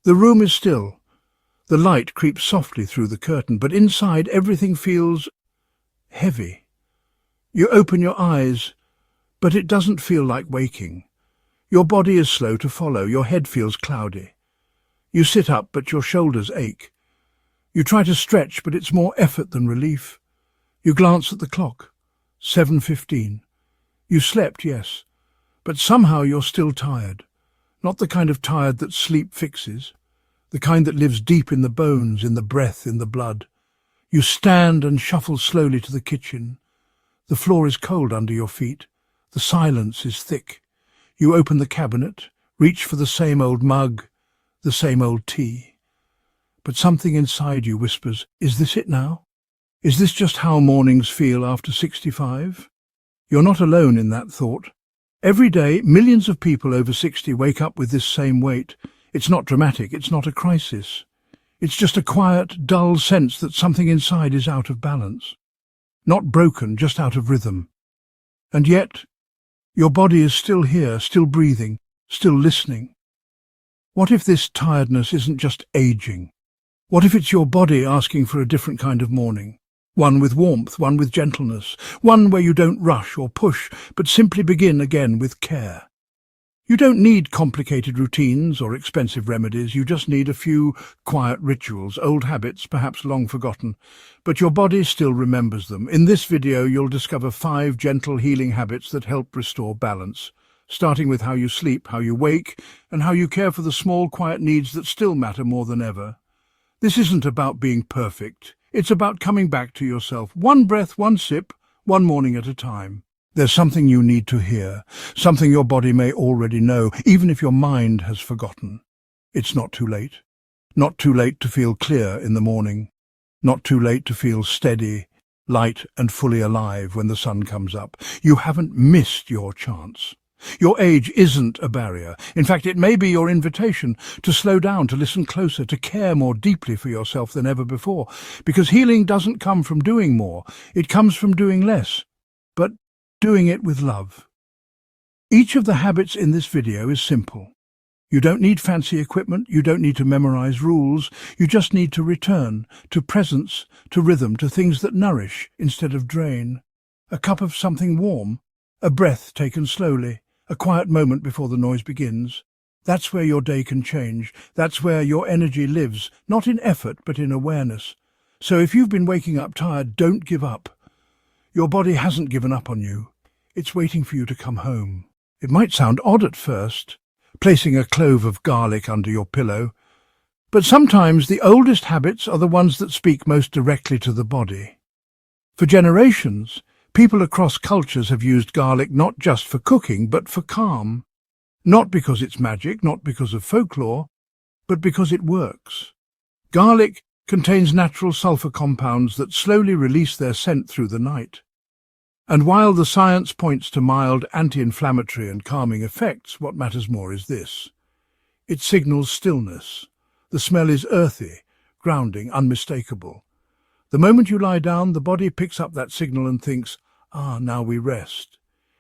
The room is still. The light creeps softly through the curtain, but inside everything feels heavy. You open your eyes, but it doesn't feel like waking. Your body is slow to follow. Your head feels cloudy. You sit up, but your shoulders ache. You try to stretch, but it's more effort than relief. You glance at the clock. 7:15. You slept, yes, but somehow you're still tired. Not the kind of tired that sleep fixes. The kind that lives deep in the bones, in the breath, in the blood. You stand and shuffle slowly to the kitchen. The floor is cold under your feet. The silence is thick. You open the cabinet, reach for the same old mug, the same old tea. But something inside you whispers, is this it now? Is this just how mornings feel after 65? You're not alone in that thought. Every day, millions of people over 60 wake up with this same weight. It's not dramatic, it's not a crisis. It's just a quiet, dull sense that something inside is out of balance. Not broken, just out of rhythm. And yet, your body is still here, still breathing, still listening. What if this tiredness isn't just aging? What if it's your body asking for a different kind of morning? One with warmth, one with gentleness, one where you don't rush or push, but simply begin again with care. You don't need complicated routines or expensive remedies, you just need a few quiet rituals, old habits, perhaps long forgotten, but your body still remembers them. In this video, you'll discover 5 gentle healing habits that help restore balance, starting with how you sleep, how you wake, and how you care for the small, quiet needs that still matter more than ever. This isn't about being perfect. It's about coming back to yourself, one breath, one sip, one morning at a time. There's something you need to hear, something your body may already know, even if your mind has forgotten. It's not too late. Not too late to feel clear in the morning. Not too late to feel steady, light and fully alive when the sun comes up. You haven't missed your chance. Your age isn't a barrier. In fact, it may be your invitation to slow down, to listen closer, to care more deeply for yourself than ever before. Because healing doesn't come from doing more. It comes from doing less, but doing it with love. Each of the habits in this video is simple. You don't need fancy equipment. You don't need to memorize rules. You just need to return to presence, to rhythm, to things that nourish instead of drain. A cup of something warm, a breath taken slowly, a quiet moment before the noise begins. That's where your day can change. That's where your energy lives, not in effort, but in awareness. So if you've been waking up tired, don't give up. Your body hasn't given up on you. It's waiting for you to come home. It might sound odd at first, placing a clove of garlic under your pillow, but sometimes the oldest habits are the ones that speak most directly to the body. For generations, people across cultures have used garlic not just for cooking, but for calm. Not because it's magic, not because of folklore, but because it works. Garlic contains natural sulfur compounds that slowly release their scent through the night. And while the science points to mild anti-inflammatory and calming effects, what matters more is this. It signals stillness. The smell is earthy, grounding, unmistakable. The moment you lie down, the body picks up that signal and thinks, now we rest.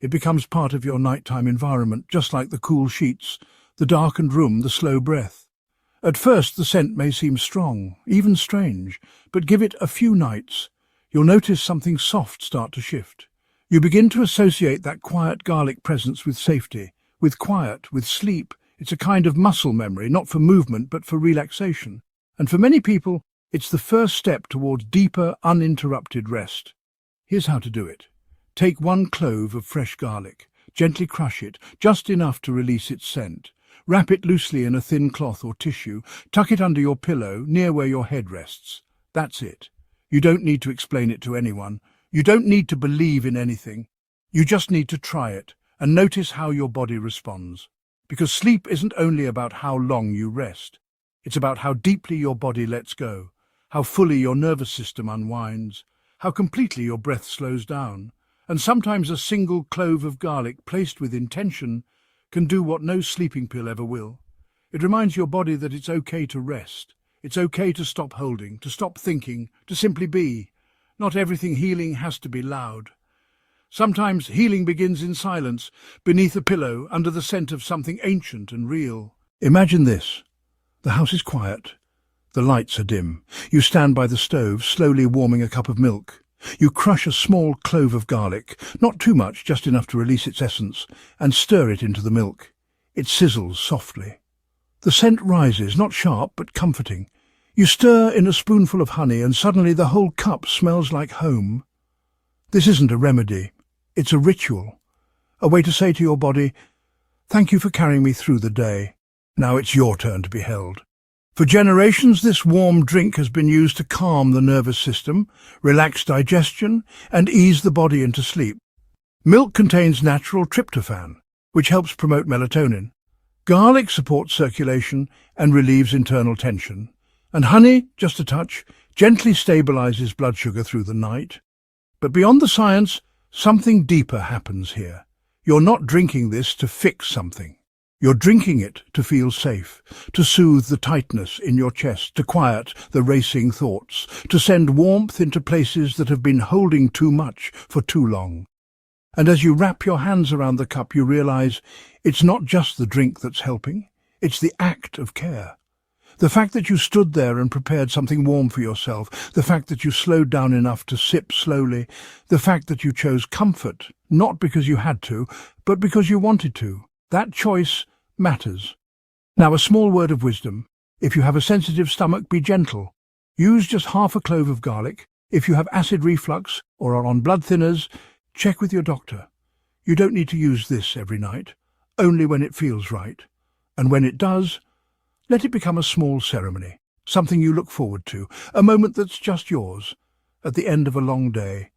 It becomes part of your nighttime environment, just like the cool sheets, the darkened room, the slow breath. At first, the scent may seem strong, even strange, but give it a few nights. You'll notice something soft start to shift. You begin to associate that quiet garlic presence with safety, with quiet, with sleep. It's a kind of muscle memory, not for movement, but for relaxation. And for many people, it's the first step towards deeper, uninterrupted rest. Here's how to do it. Take 1 clove of fresh garlic. Gently crush it, just enough to release its scent. Wrap it loosely in a thin cloth or tissue. Tuck it under your pillow, near where your head rests. That's it. You don't need to explain it to anyone. You don't need to believe in anything. You just need to try it and notice how your body responds. Because sleep isn't only about how long you rest. It's about how deeply your body lets go, how fully your nervous system unwinds, how completely your breath slows down. And sometimes a single clove of garlic placed with intention can do what no sleeping pill ever will. It reminds your body that it's okay to rest. It's okay to stop holding, to stop thinking, to simply be. Not everything healing has to be loud. Sometimes healing begins in silence, beneath a pillow, under the scent of something ancient and real. Imagine this. The house is quiet. The lights are dim. You stand by the stove, slowly warming a cup of milk. You crush a small clove of garlic, not too much, just enough to release its essence, and stir it into the milk. It sizzles softly. The scent rises, not sharp, but comforting. You stir in a spoonful of honey, and suddenly the whole cup smells like home. This isn't a remedy. It's a ritual. A way to say to your body, "Thank you for carrying me through the day. Now it's your turn to be held." For generations, this warm drink has been used to calm the nervous system, relax digestion, and ease the body into sleep. Milk contains natural tryptophan, which helps promote melatonin. Garlic supports circulation and relieves internal tension. And honey, just a touch, gently stabilizes blood sugar through the night. But beyond the science, something deeper happens here. You're not drinking this to fix something. You're drinking it to feel safe, to soothe the tightness in your chest, to quiet the racing thoughts, to send warmth into places that have been holding too much for too long. And as you wrap your hands around the cup, you realize it's not just the drink that's helping, it's the act of care. The fact that you stood there and prepared something warm for yourself, the fact that you slowed down enough to sip slowly, the fact that you chose comfort, not because you had to, but because you wanted to. That choice matters. Now, a small word of wisdom. If you have a sensitive stomach, be gentle. Use just half a clove of garlic. If you have acid reflux or are on blood thinners, check with your doctor. You don't need to use this every night, only when it feels right. And when it does, let it become a small ceremony, something you look forward to, a moment that's just yours, at the end of a long day.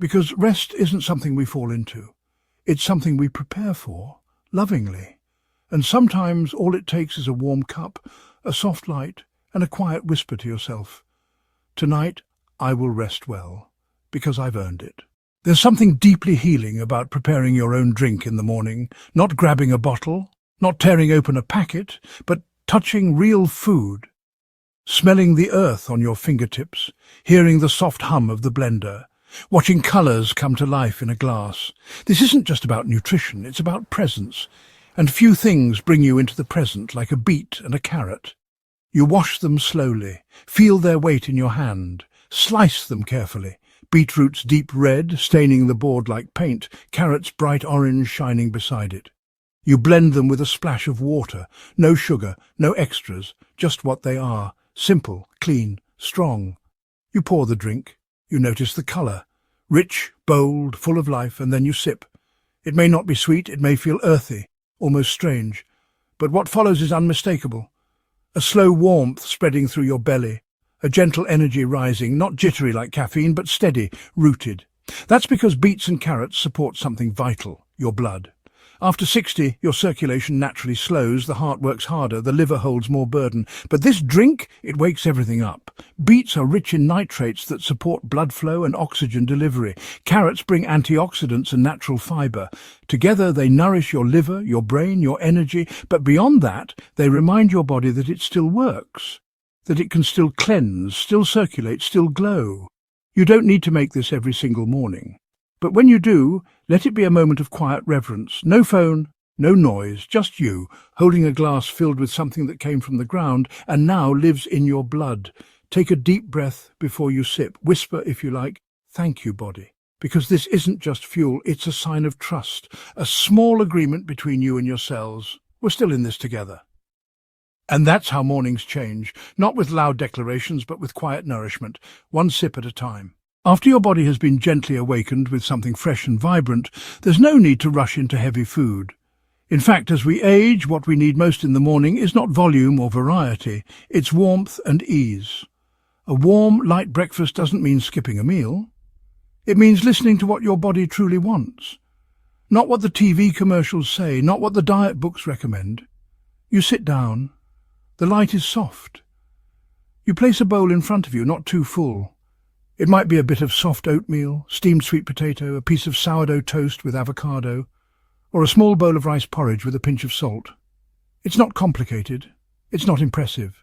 Because rest isn't something we fall into. It's something we prepare for, lovingly. And sometimes all it takes is a warm cup, a soft light, and a quiet whisper to yourself. Tonight, I will rest well, because I've earned it. There's something deeply healing about preparing your own drink in the morning, not grabbing a bottle, not tearing open a packet, but touching real food, smelling the earth on your fingertips, hearing the soft hum of the blender, watching colours come to life in a glass. This isn't just about nutrition, it's about presence. And few things bring you into the present like a beet and a carrot. You wash them slowly, feel their weight in your hand, slice them carefully. Beetroot's deep red, staining the board like paint, carrots bright orange shining beside it. You blend them with a splash of water, no sugar, no extras, just what they are, simple, clean, strong. You pour the drink. You notice the colour, rich, bold, full of life, and then you sip. It may not be sweet, it may feel earthy, almost strange, but what follows is unmistakable. A slow warmth spreading through your belly, a gentle energy rising, not jittery like caffeine, but steady, rooted. That's because beets and carrots support something vital, your blood. After 60, your circulation naturally slows, the heart works harder, the liver holds more burden. But this drink, it wakes everything up. Beets are rich in nitrates that support blood flow and oxygen delivery. Carrots bring antioxidants and natural fibre. Together they nourish your liver, your brain, your energy, but beyond that, they remind your body that it still works, that it can still cleanse, still circulate, still glow. You don't need to make this every single morning. But when you do, let it be a moment of quiet reverence. No phone, no noise, just you, holding a glass filled with something that came from the ground and now lives in your blood. Take a deep breath before you sip. Whisper, if you like, "Thank you, body." Because this isn't just fuel, it's a sign of trust, a small agreement between you and your cells. We're still in this together. And that's how mornings change, not with loud declarations, but with quiet nourishment, one sip at a time. After your body has been gently awakened with something fresh and vibrant, there's no need to rush into heavy food. In fact, as we age, what we need most in the morning is not volume or variety, it's warmth and ease. A warm, light breakfast doesn't mean skipping a meal. It means listening to what your body truly wants. Not what the TV commercials say, not what the diet books recommend. You sit down. The light is soft. You place a bowl in front of you, not too full. It might be a bit of soft oatmeal, steamed sweet potato, a piece of sourdough toast with avocado, or a small bowl of rice porridge with a pinch of salt. It's not complicated, it's not impressive,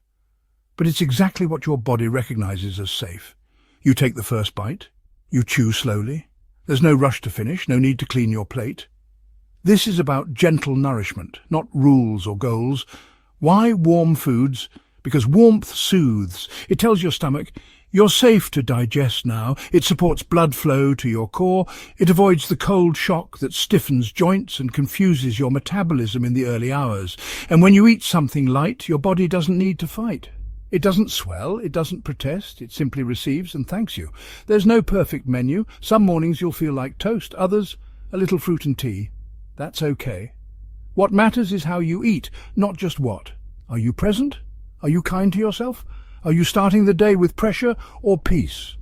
but it's exactly what your body recognizes as safe. You take the first bite, you chew slowly. There's no rush to finish, no need to clean your plate. This is about gentle nourishment, not rules or goals. Why warm foods? because warmth soothes. It tells your stomach, you're safe to digest now. It supports blood flow to your core. It avoids the cold shock that stiffens joints and confuses your metabolism in the early hours. And when you eat something light, your body doesn't need to fight. It doesn't swell, it doesn't protest, it simply receives and thanks you. There's no perfect menu. Some mornings you'll feel like toast, others a little fruit and tea. That's okay. What matters is how you eat, not just what. Are you present? Are you kind to yourself? Are you starting the day with pressure or peace?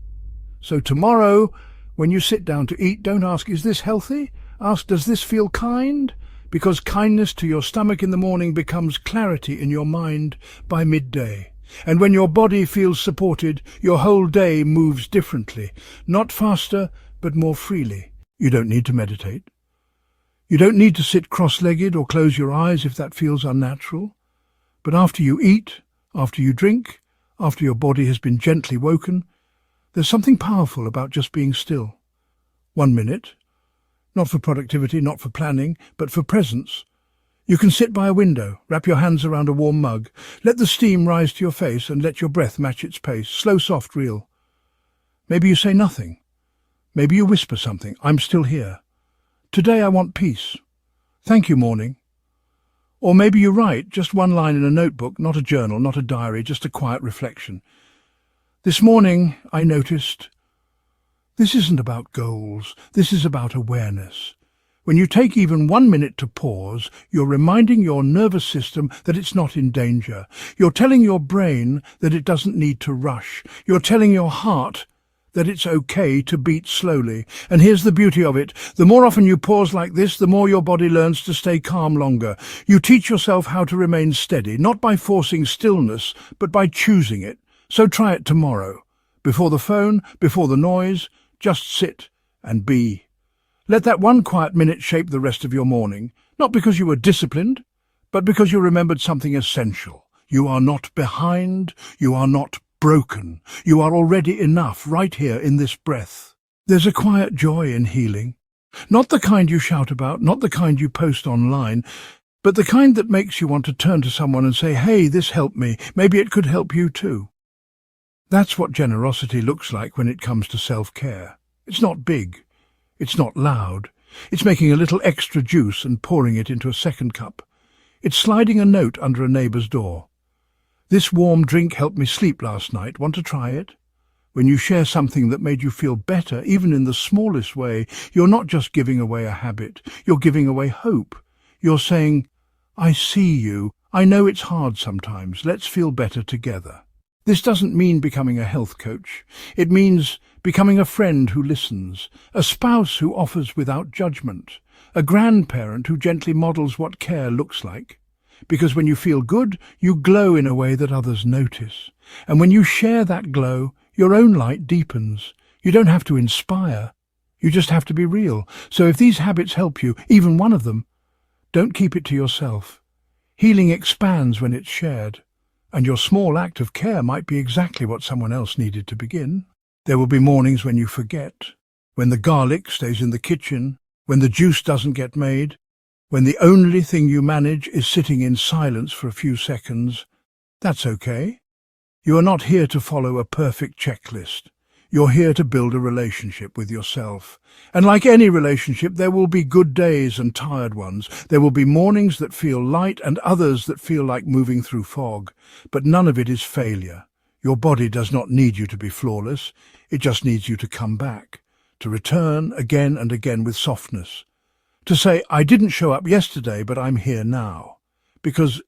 So tomorrow, when you sit down to eat, don't ask, is this healthy? Ask, does this feel kind? Because kindness to your stomach in the morning becomes clarity in your mind by midday. And when your body feels supported, your whole day moves differently, not faster, but more freely. You don't need to meditate. You don't need to sit cross-legged or close your eyes if that feels unnatural. But after you eat, after you drink, after your body has been gently woken, there's something powerful about just being still. 1 minute, not for productivity, not for planning, but for presence. You can sit by a window, wrap your hands around a warm mug, let the steam rise to your face and let your breath match its pace, slow, soft, real. Maybe you say nothing. Maybe you whisper something, I'm still here. Today I want peace. Thank you, morning. Or maybe you write just one line in a notebook, not a journal, not a diary, just a quiet reflection. This morning I noticed, this isn't about goals, this is about awareness. When you take even 1 minute to pause, you're reminding your nervous system that it's not in danger. You're telling your brain that it doesn't need to rush. You're telling your heart that it's okay to beat slowly. And here's the beauty of it. The more often you pause like this, the more your body learns to stay calm longer. You teach yourself how to remain steady, not by forcing stillness, but by choosing it. So try it tomorrow. Before the phone, before the noise, just sit and be. Let that 1 quiet minute shape the rest of your morning, not because you were disciplined, but because you remembered something essential. You are not behind, you are not broken. You are already enough right here in this breath. There's a quiet joy in healing. Not the kind you shout about, not the kind you post online, but the kind that makes you want to turn to someone and say, hey, this helped me. Maybe it could help you too. That's what generosity looks like when it comes to self-care. It's not big. It's not loud. It's making a little extra juice and pouring it into a second cup. It's sliding a note under a neighbour's door. This warm drink helped me sleep last night. Want to try it? When you share something that made you feel better, even in the smallest way, you're not just giving away a habit. You're giving away hope. You're saying, I see you. I know it's hard sometimes. Let's feel better together. This doesn't mean becoming a health coach. It means becoming a friend who listens, a spouse who offers without judgment, a grandparent who gently models what care looks like. Because when you feel good, you glow in a way that others notice. And when you share that glow, your own light deepens. You don't have to inspire. You just have to be real. So if these habits help you, even one of them, don't keep it to yourself. Healing expands when it's shared. And your small act of care might be exactly what someone else needed to begin. There will be mornings when you forget, when the garlic stays in the kitchen, when the juice doesn't get made, when the only thing you manage is sitting in silence for a few seconds. That's okay. You are not here to follow a perfect checklist. You're here to build a relationship with yourself. And like any relationship, there will be good days and tired ones. There will be mornings that feel light and others that feel like moving through fog. But none of it is failure. Your body does not need you to be flawless. It just needs you to come back, to return again and again with softness. To say, I didn't show up yesterday, but I'm here now. Because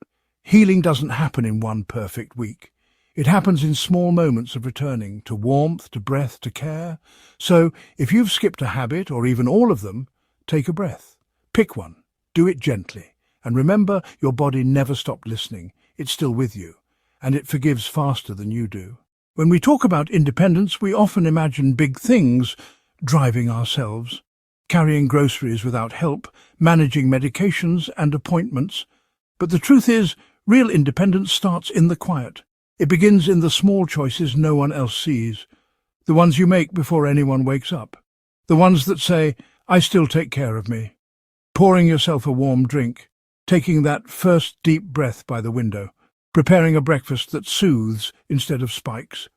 healing doesn't happen in one perfect week. It happens in small moments of returning to warmth, to breath, to care. So, if you've skipped a habit, or even all of them, take a breath. Pick one. Do it gently. And remember, your body never stopped listening. It's still with you. And it forgives faster than you do. When we talk about independence, we often imagine big things, driving ourselves, carrying groceries without help, managing medications and appointments. But the truth is, real independence starts in the quiet. It begins in the small choices no one else sees, the ones you make before anyone wakes up, the ones that say, I still take care of me. Pouring yourself a warm drink, taking that first deep breath by the window, preparing a breakfast that soothes instead of spikes.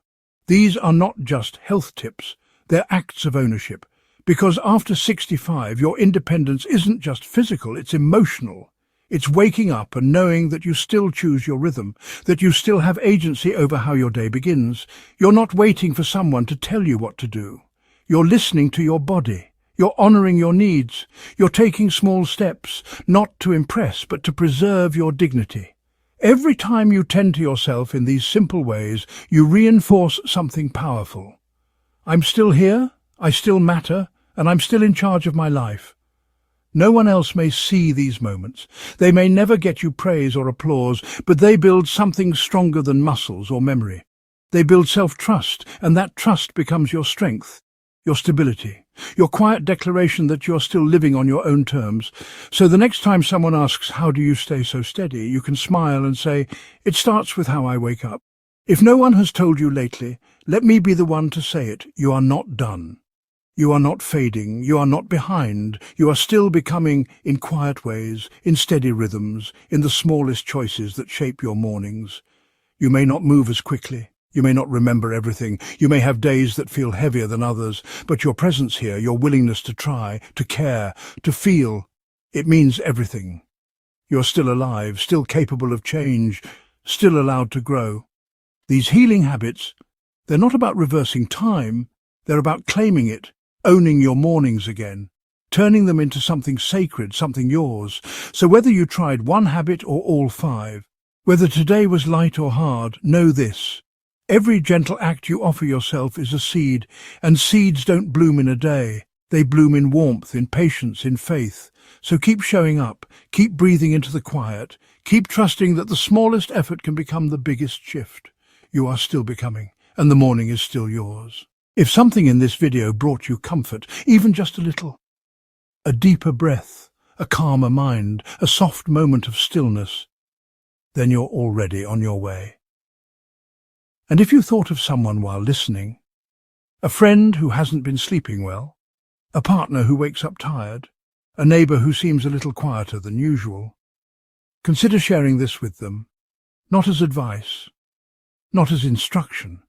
These are not just health tips, they're acts of ownership. Because after 65, your independence isn't just physical, it's emotional. It's waking up and knowing that you still choose your rhythm, that you still have agency over how your day begins. You're not waiting for someone to tell you what to do. You're listening to your body. You're honoring your needs. You're taking small steps, not to impress, but to preserve your dignity. Every time you tend to yourself in these simple ways, you reinforce something powerful. I'm still here, I still matter, and I'm still in charge of my life. No one else may see these moments. They may never get you praise or applause, but they build something stronger than muscles or memory. They build self-trust, and that trust becomes your strength, your stability, your quiet declaration that you're still living on your own terms. So the next time someone asks, "How do you stay so steady?" you can smile and say, "It starts with how I wake up." If no one has told you lately, let me be the one to say it. You are not done. You are not fading, you are not behind, you are still becoming in quiet ways, in steady rhythms, in the smallest choices that shape your mornings. You may not move as quickly, you may not remember everything, you may have days that feel heavier than others, but your presence here, your willingness to try, to care, to feel, it means everything. You're still alive, still capable of change, still allowed to grow. These healing habits, they're not about reversing time, they're about claiming it, owning your mornings again, turning them into something sacred, something yours. So whether you tried one habit or all 5, whether today was light or hard, know this. Every gentle act you offer yourself is a seed, and seeds don't bloom in a day. They bloom in warmth, in patience, in faith. So keep showing up, keep breathing into the quiet, keep trusting that the smallest effort can become the biggest shift. You are still becoming, and the morning is still yours. If something in this video brought you comfort, even just a little, a deeper breath, a calmer mind, a soft moment of stillness, then you're already on your way. And if you thought of someone while listening, a friend who hasn't been sleeping well, a partner who wakes up tired, a neighbour who seems a little quieter than usual, consider sharing this with them, not as advice, not as instruction,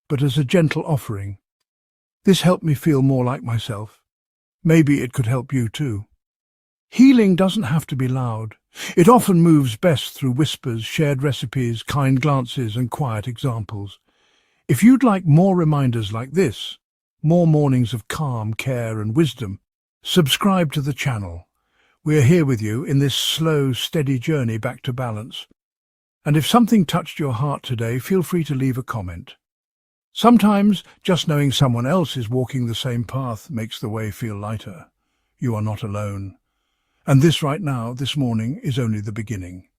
but as a gentle offering. This helped me feel more like myself. Maybe it could help you too. Healing doesn't have to be loud. It often moves best through whispers, shared recipes, kind glances, and quiet examples. If you'd like more reminders like this, more mornings of calm, care, and wisdom, subscribe to the channel. We're here with you in this slow, steady journey back to balance. And if something touched your heart today, feel free to leave a comment. Sometimes just knowing someone else is walking the same path makes the way feel lighter. You are not alone. And this right now, this morning, is only the beginning.